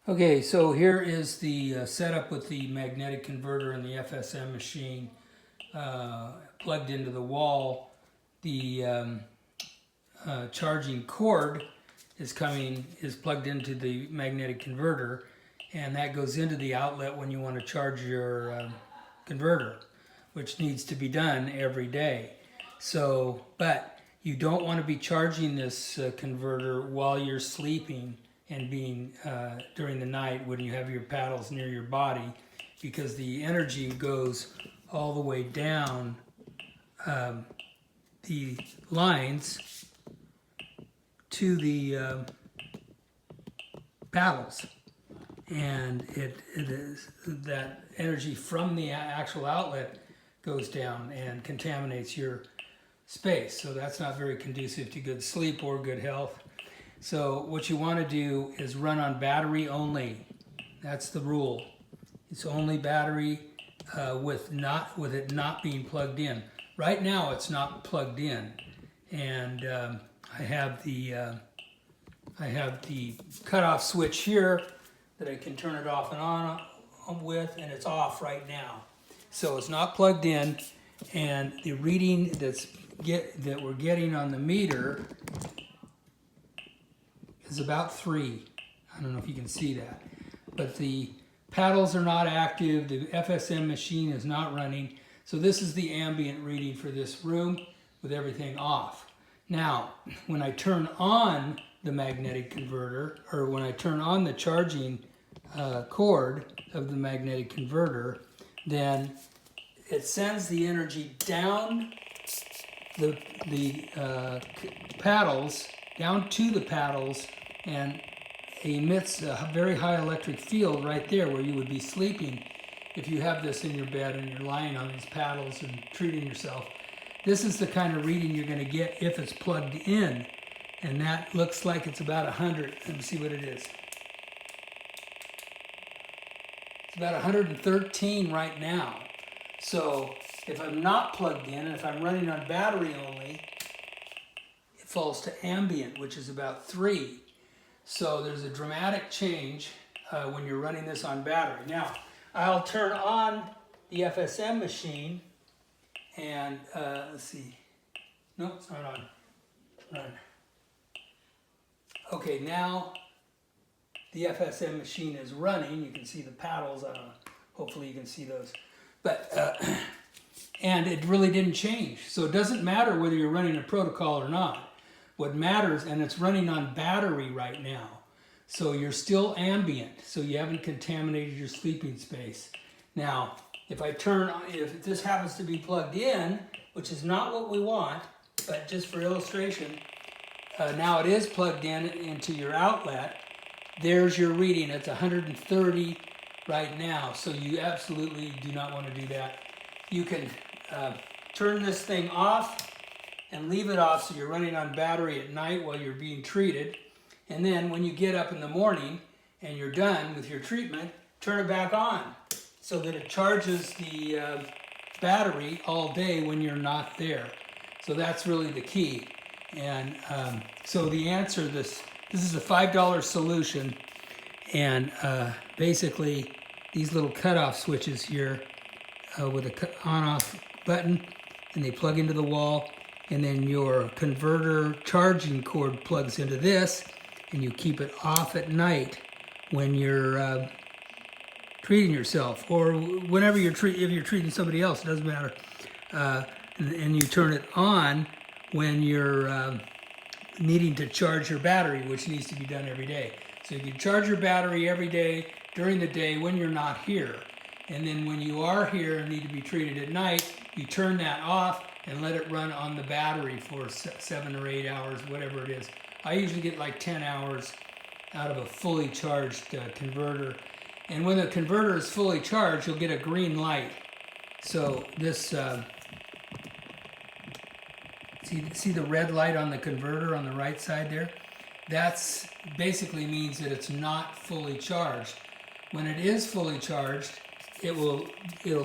Okay, so here is the setup with the magnetic converter and the FSM machine plugged into the wall. The charging cord is plugged into the magnetic converter, and that goes into the outlet when you want to charge your converter, which needs to be done every day. So, but you don't want to be charging this converter while you're sleeping and being during the night when you have your paddles near your body, because the energy goes all the way down the lines to the paddles, and it is that energy from the actual outlet goes down and contaminates your space. So that's not very conducive to good sleep or good health. So what you want to do is run on battery only. That's the rule. It's only battery with it not being plugged in. Right now it's not plugged in, and I have the cutoff switch here that I can turn it off and on with, and it's off right now. So it's not plugged in, and the reading that we're getting on the meter is about 3. I don't know if you can see that. But the paddles are not active, the FSM machine is not running. So this is the ambient reading for this room with everything off. Now, when I turn on the magnetic converter, or when I turn on the charging cord of the magnetic converter, then it sends the energy down the paddles, down to the paddles, and emits a very high electric field right there where you would be sleeping if you have this in your bed and you're lying on these paddles and treating yourself. This is the kind of reading you're going to get if it's plugged in, and that looks like it's about 100. Let me see what it is. It's about 113 right now. So if I'm not plugged in, and if I'm running on battery only, it falls to ambient, which is about 3. So there's a dramatic change when you're running this on battery. Now, I'll turn on the FSM machine, and let's see. No, it's not on. Right. Okay, now the FSM machine is running. You can see the paddles. Hopefully you can see those. But and it really didn't change. So it doesn't matter whether you're running a protocol or not. What matters, and it's running on battery right now. So you're still ambient. So you haven't contaminated your sleeping space. Now, if this happens to be plugged in, which is not what we want, but just for illustration, now it is plugged in into your outlet. There's your reading. It's 130 right now. So you absolutely do not want to do that. You can turn this thing off and leave it off so you're running on battery at night while you're being treated. And then when you get up in the morning and you're done with your treatment, turn it back on so that it charges the battery all day when you're not there. So that's really the key. And so the answer, this is a $5 solution, and basically these little cutoff switches here with a on-off button, and they plug into the wall, and then your converter charging cord plugs into this, and you keep it off at night when you're treating yourself, or whenever if you're treating somebody else, it doesn't matter. And you turn it on when you're needing to charge your battery, which needs to be done every day. So you can charge your battery every day during the day when you're not here. And then when you are here and need to be treated at night, you turn that off and let it run on the battery for 7 or 8 hours, whatever it is. I usually get like 10 hours out of a fully charged converter. And when the converter is fully charged, you'll get a green light. So this, see the red light on the converter on the right side there? That's basically means that it's not fully charged. When it is fully charged, it'll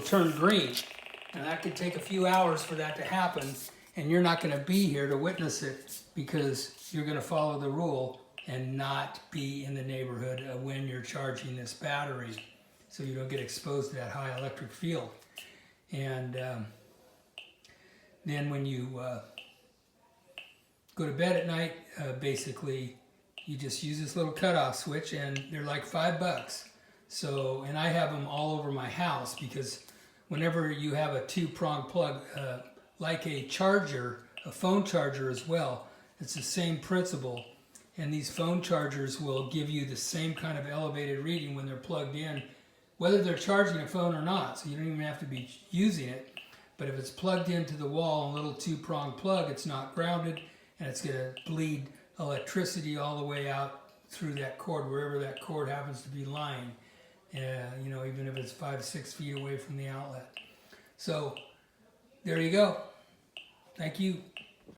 turn green. And that could take a few hours for that to happen, and you're not going to be here to witness it because you're going to follow the rule and not be in the neighborhood when you're charging this battery, so you don't get exposed to that high electric field. And then when you go to bed at night, basically you just use this little cutoff switch, and they're like $5. So, and I have them all over my house, because whenever you have a 2-prong plug, like a charger, a phone charger as well, it's the same principle. And these phone chargers will give you the same kind of elevated reading when they're plugged in, whether they're charging a phone or not. So you don't even have to be using it. But if it's plugged into the wall, a little 2-prong plug, it's not grounded, and it's going to bleed electricity all the way out through that cord, wherever that cord happens to be lying. You know, even if it's 5-6 feet away from the outlet. So there you go. Thank you.